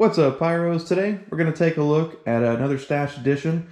What's up, Pyros? Today we're going to take a look at another stash edition.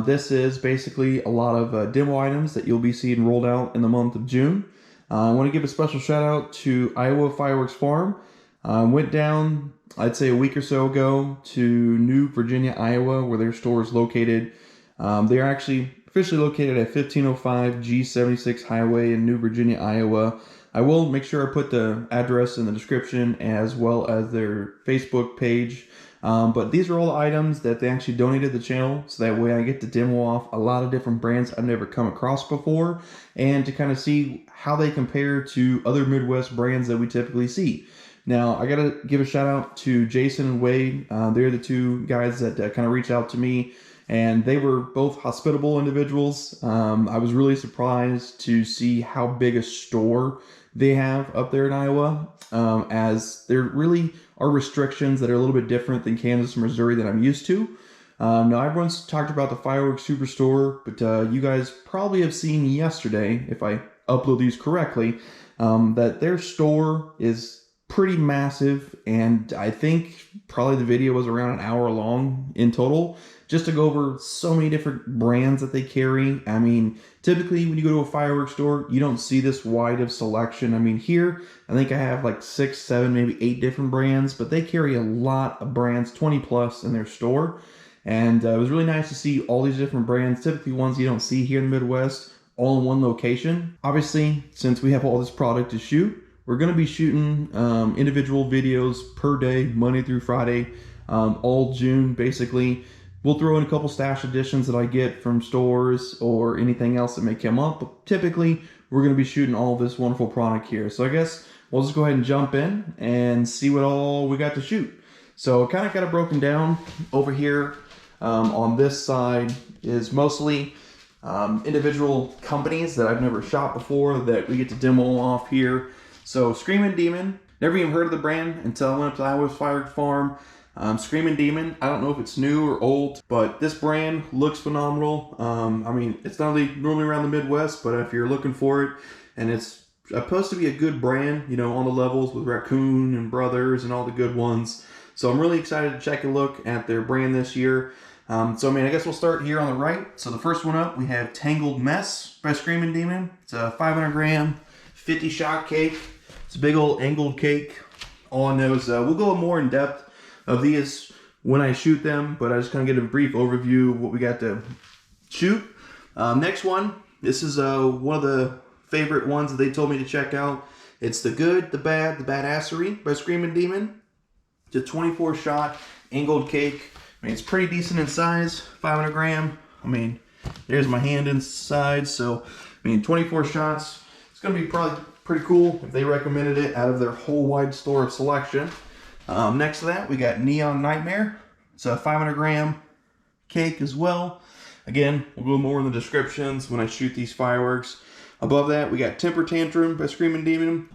This is basically a lot of demo items that you'll be seeing rolled out in the month of June. I want to give a special shout out to Iowa Fireworks Farm. Went down, I'd say a week or so ago, to New Virginia, Iowa, where their store is located. They are actually officially located at 1505 G76 Highway in New Virginia, Iowa. I will make sure I put the address in the description as well as their Facebook page. But these are all the items that they actually donated to the channel, so that way I get to demo off a lot of different brands I've never come across before, and to kind of see how they compare to other Midwest brands that we typically see. Now, I gotta give a shout out to Jason and Wade. They're the two guys that kind of reached out to me, and they were both hospitable individuals. I was really surprised to see how big a store they have up there in Iowa, as there really are restrictions that are a little bit different than Kansas and Missouri that I'm used to. Now, everyone's talked about the Fireworks Superstore, but you guys probably have seen yesterday, if I upload these correctly, that their store is pretty massive, and I think probably the video was around an hour long in total, just to go over so many different brands that they carry. I mean, typically when you go to a fireworks store, you don't see this wide of selection. I mean, here, I think I have like 6, 7, maybe 8 different brands, but they carry a lot of brands, 20 plus in their store. And it was really nice to see all these different brands, typically ones you don't see here in the Midwest, all in one location. Obviously, since we have all this product to shoot, we're going to be shooting individual videos per day, Monday through Friday, all June basically. We'll throw in a couple stash editions that I get from stores or anything else that may come up, but typically we're going to be shooting all this wonderful product here. So I guess we'll just go ahead and jump in and see what all we got to shoot. So kind of got it broken down over here. On this side is mostly individual companies that I've never shot before that we get to demo off here. So Screamin Demon, never even heard of the brand until I went up to Iowa's Fireworks Farm. Screamin Demon, I don't know if it's new or old, but this brand looks phenomenal. I mean, it's not normally around the Midwest, but if you're looking for it, and it's supposed to be a good brand, you know, on the levels with Raccoon and Brothers and all the good ones. So I'm really excited to check a look at their brand this year. So I mean, I guess we'll start here on the right. So the first one up, we have Tangled Mess by Screamin Demon. It's a 500 gram, 50 shot cake. It's a big old angled cake. All I know is we'll go more in depth of these when I shoot them, but I just kind of get a brief overview of what we got to shoot. Next one, this is one of the favorite ones that they told me to check out. It's The Good, The Bad, The Badassery by Screamin Demon. It's a 24 shot angled cake. I mean, it's pretty decent in size, 500 gram. I mean, there's my hand inside, so I mean, 24 shots. It's gonna be probably pretty cool if they recommended it out of their whole wide store of selection. Next to that, we got Neon Nightmare. It's a 500 gram cake as well. Again, we'll go more in the descriptions when I shoot these fireworks. Above that, we got Temper Tantrum by Screamin Demon.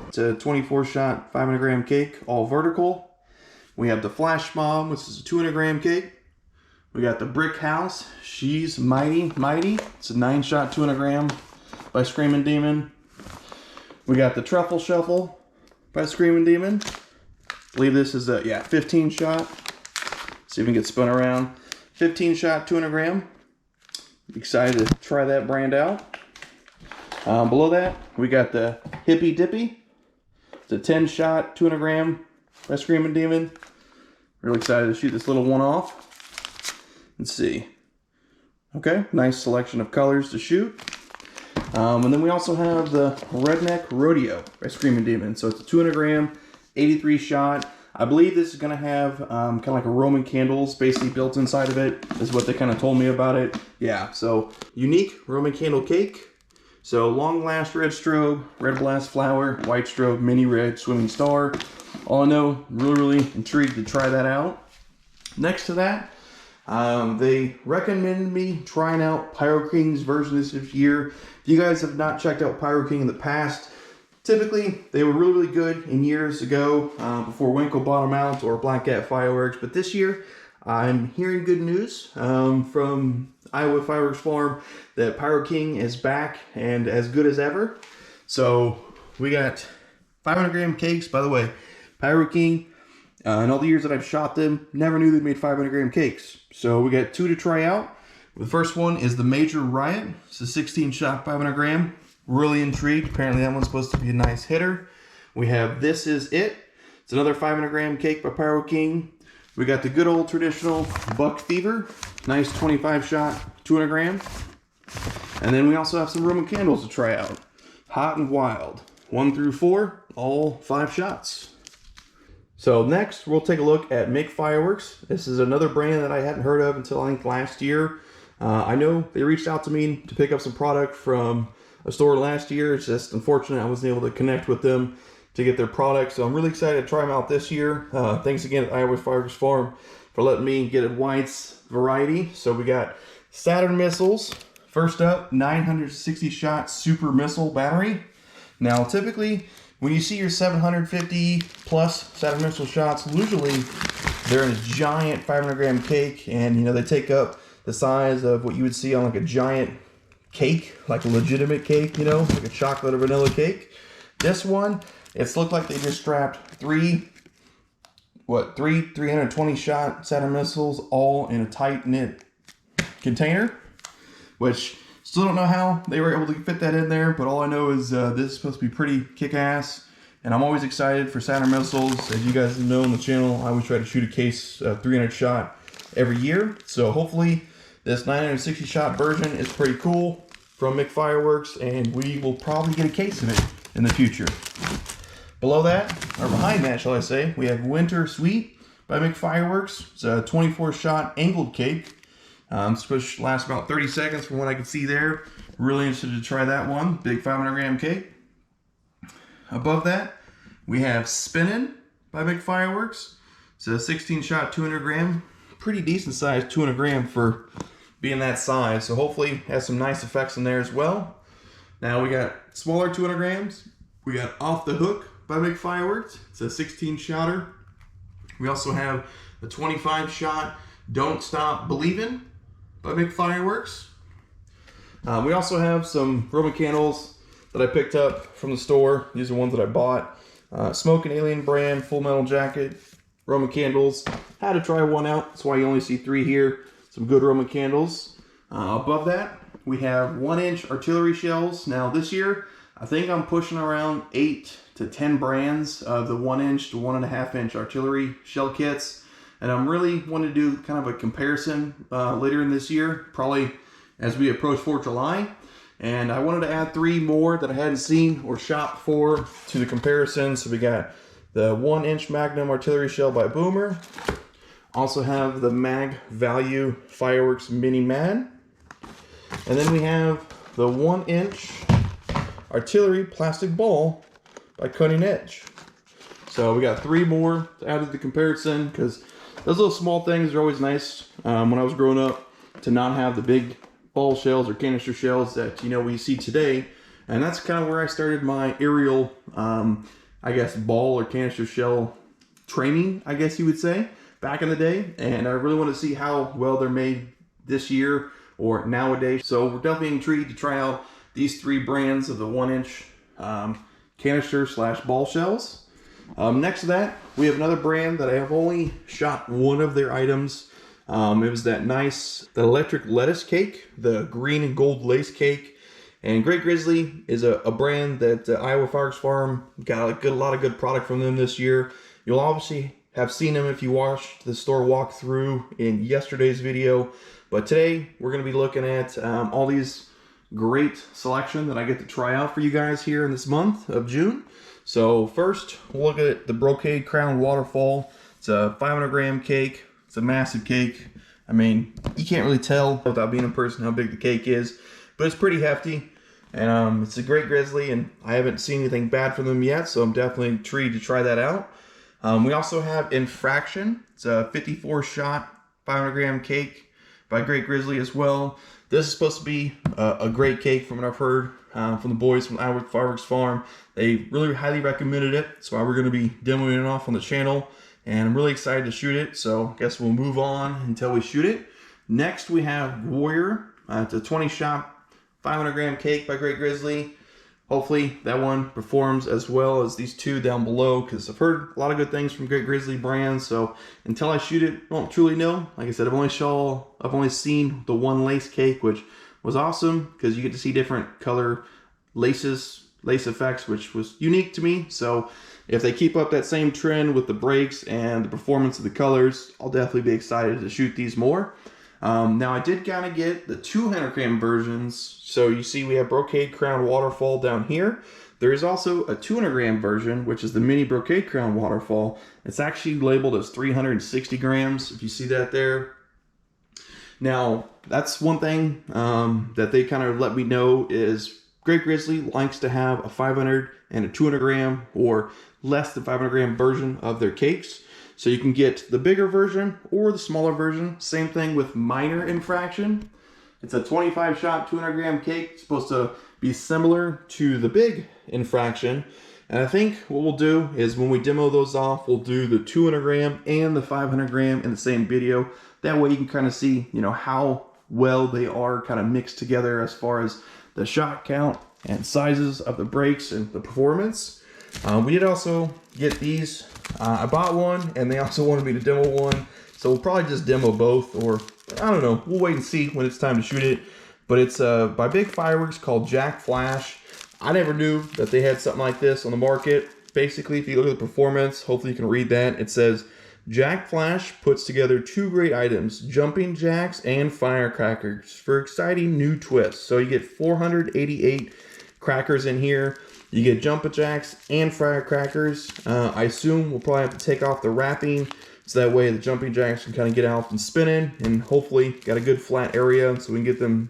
It's a 24 shot, 500 gram cake, all vertical. We have the Flash Mob, which is a 200 gram cake. We got the Brick House, she's mighty. It's a 9 shot, 200 gram by Screamin Demon. We got the Truffle Shuffle by Screamin Demon. I believe this is a 15 shot. See if we can get spun around. 15 shot, 200 gram. Excited to try that brand out. Below that, we got the Hippy Dippy. It's a 10 shot, 200 gram by Screamin Demon. Really excited to shoot this little one off. Let's see. Okay, nice selection of colors to shoot. And then we also have the Redneck Rodeo by Screamin Demon. So it's a 200 gram, 83 shot. I believe this is going to have kind of like a Roman candles basically built inside of it, is what they kind of told me about it. Yeah, so unique Roman candle cake. So long last red strobe, red blast flower, white strobe, mini red swimming star. All I know, really intrigued to try that out. Next to that, They recommended me trying out Pyro King's version this year. If you guys have not checked out Pyro King in the past, typically they were really, really good in years ago before Winkle bought them out or Black Cat Fireworks. But this year, I'm hearing good news from Iowa Fireworks Farm that Pyro King is back and as good as ever. So we got 500 gram cakes. By the way, Pyro King, in all the years that I've shot them, never knew they made 500 gram cakes. So we got 2 to try out. The first one is the Major Riot. It's a 16 shot 500 gram. Really intrigued. Apparently that one's supposed to be a nice hitter. We have This Is It. It's another 500 gram cake by Pyro King. We got the good old traditional Buck Fever. Nice 25 shot 200 gram. And then we also have some Roman candles to try out. Hot and Wild. 1 through 4, all 5 shots. So next, we'll take a look at McFireworks. This is another brand that I hadn't heard of until I think last year. I know they reached out to me to pick up some product from a store last year. It's just unfortunate I wasn't able to connect with them to get their product. So I'm really excited to try them out this year. Thanks again to Iowa Fireworks Farm for letting me get a wide variety. So we got Saturn missiles. First up, 960 shot super missile battery. Now typically, when you see your 750 plus Saturn missile shots, usually they're in a giant 500 gram cake, and you know they take up the size of what you would see on like a giant cake, like a legitimate cake, you know, like a chocolate or vanilla cake. This one, it's looked like they just strapped three 320 shot Saturn missiles all in a tight knit container, which still don't know how they were able to fit that in there, but all I know is this is supposed to be pretty kick-ass, and I'm always excited for Saturn missiles. As you guys know on the channel, I always try to shoot a case 300 shot every year, so hopefully this 960 shot version is pretty cool from McFireworks, and we will probably get a case of it in the future. Below that, or behind that shall I say, we have Winter Sweet by McFireworks. It's a 24 shot angled cake. It's supposed to last about 30 seconds from what I can see there. Really interested to try that one. Big 500 gram cake. Above that, we have Spinnin' by McFireworks. It's a 16 shot 200 gram. Pretty decent size 200 gram for being that size. So hopefully has some nice effects in there as well. Now we got smaller 200 grams. We got Off the Hook by McFireworks. It's a 16 shotter. We also have a 25 shot Don't Stop Believin' by McFireworks. We also have some Roman candles that I picked up from the store. These are ones that I bought. Smoke and Alien brand, Full Metal Jacket, Roman candles. Had to try one out. That's why you only see 3 here. Some good Roman candles. Above that, we have 1-inch artillery shells. Now this year, I think I'm pushing around 8 to 10 brands of the 1-inch to 1.5-inch artillery shell kits. And I'm really wanting to do kind of a comparison later in this year, probably as we approach 4th of July. And I wanted to add 3 more that I hadn't seen or shot before to the comparison. So we got the 1-inch Magnum artillery shell by Boomer. Also have the Mag Value Fireworks Mini Man. And then we have the 1-inch artillery plastic ball by Cutting Edge. So we got 3 more to add to the comparison, because those little small things are always nice when I was growing up, to not have the big ball shells or canister shells that, you know, we see today. And that's kind of where I started my aerial, I guess, ball or canister shell training, I guess you would say, back in the day. And I really want to see how well they're made this year or nowadays. So we're definitely intrigued to try out these 3 brands of the 1-inch canister slash ball shells. Next to that, we have another brand that I have only shot one of their items. It was that the electric lettuce cake, the green and gold lace cake. And Great Grizzly is a brand that Iowa Fireworks Farm got a lot of good product from them this year. You'll obviously have seen them if you watched the store walkthrough in yesterday's video. But today, we're going to be looking at all these great selection that I get to try out for you guys here in this month of June. So first, we'll look at the Brocade Crown Waterfall. It's a 500 gram cake. It's a massive cake. I mean, you can't really tell without being in person how big the cake is, but it's pretty hefty. And it's a Great Grizzly, and I haven't seen anything bad from them yet, so I'm definitely intrigued to try that out. We also have Infraction. It's a 54 shot 500 gram cake by Great Grizzly as well. This is supposed to be a great cake from what I've heard from the boys from Fireworks Farm. They really highly recommended it, so we're going to be demoing it off on the channel, and I'm really excited to shoot it, so I guess we'll move on until we shoot it. Next we have Warrior. It's a 20 shot 500 gram cake by Great Grizzly. Hopefully that one performs as well as these two down below, because I've heard a lot of good things from Great Grizzly brands, so until I shoot it, I won't truly know. Like I said, I've only seen the one lace cake, which was awesome because you get to see different color lace effects, which was unique to me. So if they keep up that same trend with the breaks and the performance of the colors, I'll definitely be excited to shoot these more. Now I did kind of get the 200 gram versions. So you see we have Brocade Crown Waterfall down here. There is also a 200 gram version, which is the mini Brocade Crown Waterfall. It's actually labeled as 360 grams, if you see that there. Now, that's one thing that they kind of let me know is Great Grizzly likes to have a 500 and a 200 gram or less than 500 gram version of their cakes. So you can get the bigger version or the smaller version. Same thing with minor infraction. It's a 25 shot 200 gram cake. It's supposed to be similar to the big infraction. And I think what we'll do is when we demo those off, we'll do the 200 gram and the 500 gram in the same video. That way you can kind of see, you know, how well they are kind of mixed together as far as the shot count and sizes of the breaks and the performance. We did also get these. I bought one and they also wanted me to demo one. So we'll probably just demo both, or I don't know. We'll wait and see when it's time to shoot it. But it's by McFireworks called Jack Flash. I never knew that they had something like this on the market. Basically, if you look at the performance, hopefully you can read that. It says, Jack Flash puts together two great items, jumping jacks and firecrackers for exciting new twists. So you get 488 crackers in here. You get jumping jacks and firecrackers. I assume we'll probably have to take off the wrapping so that way the jumping jacks can kind of get out and spinning, and hopefully got a good flat area so we can get them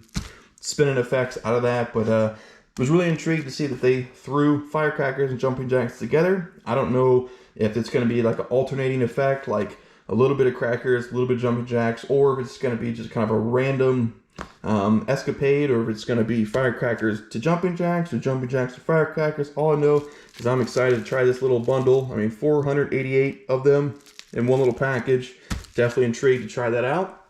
spinning effects out of that. But was really intrigued to see that they threw firecrackers and jumping jacks together. I don't know if it's going to be like an alternating effect, like a little bit of crackers, a little bit of jumping jacks, or if it's going to be just kind of a random escapade, or if it's going to be firecrackers to jumping jacks or jumping jacks to firecrackers. All I know is I'm excited to try this little bundle. I mean, 488 of them in one little package. Definitely intrigued to try that out.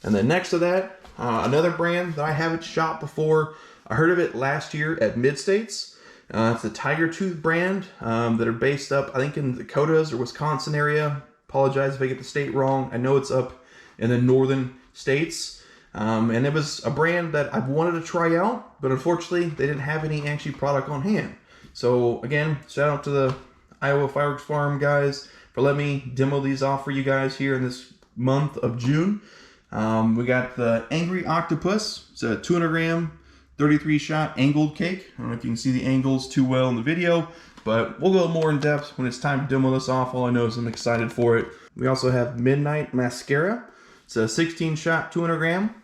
And then next to that, another brand that I haven't shot before. I heard of it last year at Mid-States. It's the Tigertooth brand that are based up, I think, in the Dakotas or Wisconsin area. Apologize if I get the state wrong. I know it's up in the northern states. And it was a brand that I've wanted to try out, but unfortunately they didn't have any actually product on hand. So again, shout out to the Iowa Fireworks Farm guys for letting me demo these off for you guys here in this month of June. We got the Angry Octopus. It's a 200 gram 33 shot angled cake. I don't know if you can see the angles too well in the video, but we'll go more in depth when it's time to demo this off. All I know is I'm excited for it. We also have Midnight Mascara. It's a 16 shot 200 gram.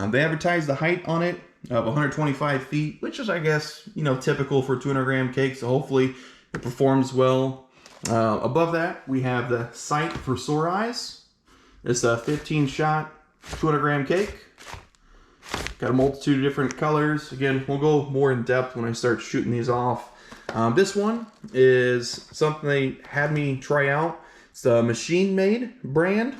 They advertise the height on it of 125 feet, which is, I guess, you know, typical for a 200 gram cake. So hopefully it performs well. Above that, we have the Sight for Sore Eyes. It's a 15 shot 200 gram cake. Got a multitude of different colors. Again, we'll go more in depth when I start shooting these off. This one is something they had me try out. It's the Machine Made brand.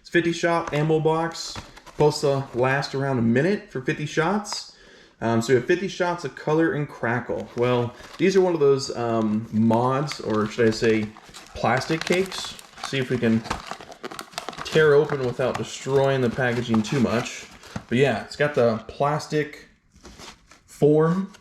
It's 50 shot ammo box. Supposed to last around a minute for 50 shots. So we have 50 shots of color and crackle. Well, these are one of those mods, or should I say plastic cakes. See if we can tear open without destroying the packaging too much. But yeah, it's got the plastic form,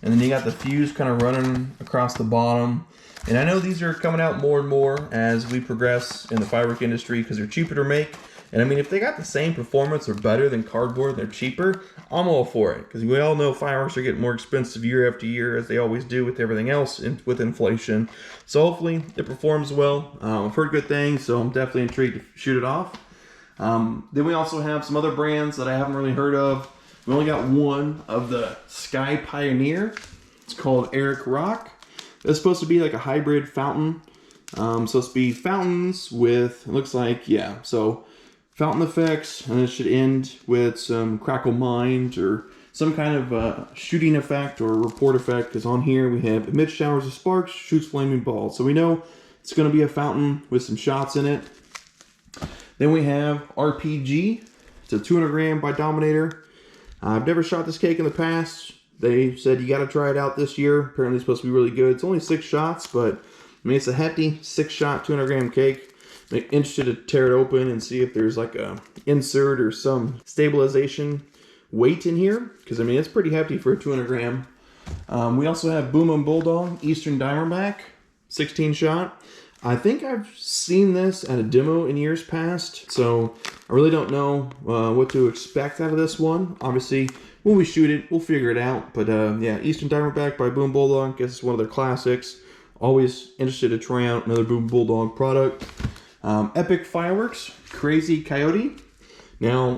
and then you got the fuse kind of running across the bottom. And I know these are coming out more and more as we progress in the firework industry because they're cheaper to make. And I mean, if they got the same performance or better than cardboard, they're cheaper, I'm all for it. Because we all know fireworks are getting more expensive year after year, as they always do with everything else with inflation. So hopefully it performs well. I've heard good things, so I'm definitely intrigued to shoot it off. Then we also have some other brands that I haven't really heard of. We only got one of the Sky Pioneer. It's called Eric Rock. It's supposed to be like a hybrid fountain Supposed to be fountains with, it looks like, yeah, so fountain effects, and it should end with some crackle mines or some kind of shooting effect or report effect, because on here we have emits showers of sparks, shoots flaming balls. So we know it's going to be a fountain with some shots in it. Then we have RPG. It's a 200 gram by Dominator. I've never shot this cake in the past. They said you got to try it out this year. Apparently it's supposed to be really good. It's only 6 shots, but I mean, it's a hefty 6-shot, 200 gram cake. I'm interested to tear it open and see if there's like a insert or some stabilization weight in here, because I mean, it's pretty hefty for a 200 gram. We also have Boomin Bulldog, Eastern Diamondback, 16 shot. I think I've seen this at a demo in years past, so I really don't know what to expect out of this one. Obviously, when we shoot it, we'll figure it out. But yeah, Eastern Diamondback by Boomin Bulldog, I guess it's one of their classics. Always interested to try out another Boomin Bulldog product. Epic Fireworks, Crazy Coyote. Now,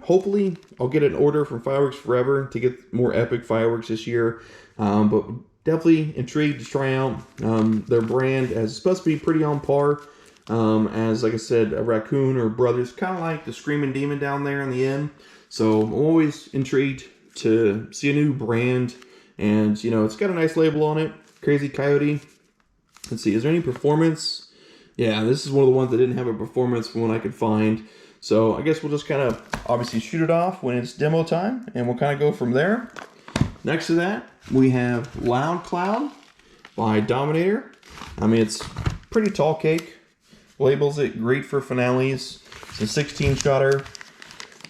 hopefully, I'll get an order from Fireworks Forever to get more Epic Fireworks this year. But definitely intrigued to try out their brand, as it's supposed to be pretty on par as, like I said, a raccoon or brothers, kind of like the Screamin Demon down there in the end. So I'm always intrigued to see a new brand, and you know, it's got a nice label on it, Crazy Coyote. Let's see, is there any performance? Yeah, this is one of the ones that didn't have a performance from what I could find. So I guess we'll just kind of obviously shoot it off when it's demo time, and we'll kind of go from there. Next to that, we have Loud Cloud by Dominator. I mean, it's pretty tall cake. Labels it great for finales. It's a 16-shotter.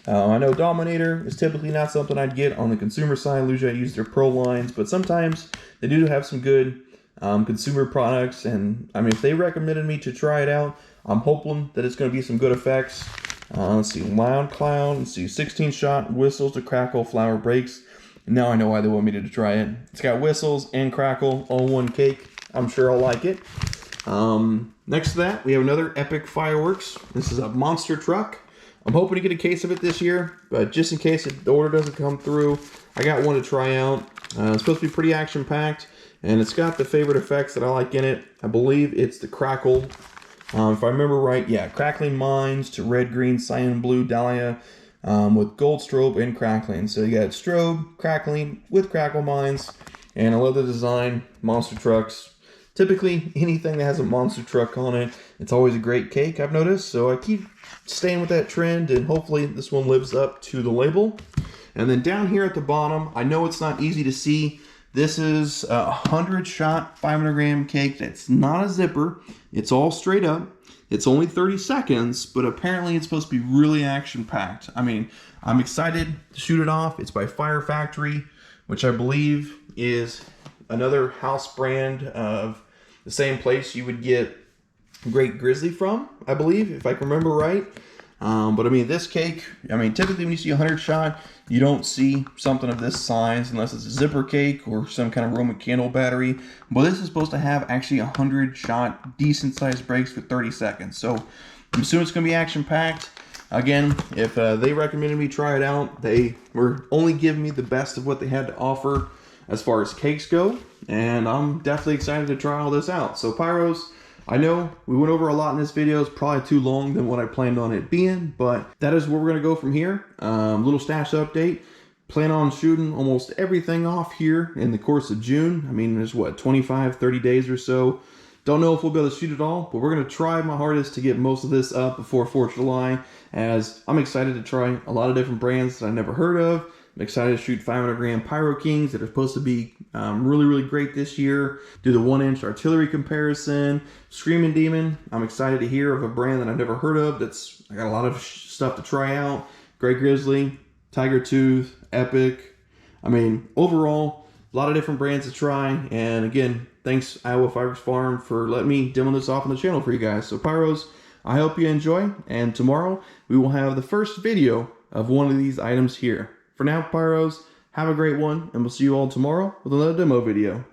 I know Dominator is typically not something I'd get on the consumer side. Usually I use their pro lines, but sometimes they do have some good consumer products. And I mean, if they recommended me to try it out, I'm hoping that it's going to be some good effects. Let's see, Loud Cloud. Let's see, 16-shot, whistles to crackle, flower breaks. And now I know why they want me to try it. It's got whistles and crackle all in one cake. I'm sure I'll like it. Next to that, we have another Epic Fireworks. This is a monster truck. I'm hoping to get a case of it this year, but just in case the order doesn't come through, I got one to try out. It's supposed to be pretty action-packed, and it's got the favorite effects that I like in it. I believe it's the crackle. If I remember right, yeah, crackling mines to red, green, cyan, blue, dahlia, with gold strobe and crackling. So you got strobe, crackling with crackle mines, and I love the design. Monster trucks. Typically, anything that has a monster truck on it, it's always a great cake, I've noticed. So I keep staying with that trend, and hopefully this one lives up to the label. And then down here at the bottom, I know it's not easy to see. This is a 100-shot, 500 gram cake. That's not a zipper. It's all straight up. It's only 30 seconds, but apparently it's supposed to be really action-packed. I mean, I'm excited to shoot it off. It's by Fire Factory, which I believe is another house brand of the same place you would get Great Grizzly from, I believe, if I can remember right. But I mean, this cake, I mean, typically when you see a 100-shot, you don't see something of this size unless it's a zipper cake or some kind of Roman candle battery. But this is supposed to have actually 100-shot, decent-sized breaks for 30 seconds. So I'm assuming it's going to be action-packed. Again, if they recommended me try it out, they were only giving me the best of what they had to offer as far as cakes go. And I'm definitely excited to try all this out. So Pyros, I know we went over a lot in this video. It's probably too long than what I planned on it being, but that is where we're going to go from here. Little stash update. Plan on shooting almost everything off here in the course of June. I mean, there's what, 25, 30 days or so. Don't know if we'll be able to shoot it all, but we're going to try my hardest to get most of this up before 4th of July, as I'm excited to try a lot of different brands that I've never heard of. I'm excited to shoot 500 gram Pyro Kings that are supposed to be really, really great this year. Do the 1-inch artillery comparison. Screamin Demon, I'm excited to hear of a brand that I've never heard of. I got a lot of stuff to try out. Grizzly, Tigertooth, Epic. I mean, overall, a lot of different brands to try. And again, thanks Iowa Fireworks Farm for letting me demo this off on the channel for you guys. So Pyros, I hope you enjoy. And tomorrow, we will have the first video of one of these items here. For now, Pyros, have a great one, and we'll see you all tomorrow with another demo video.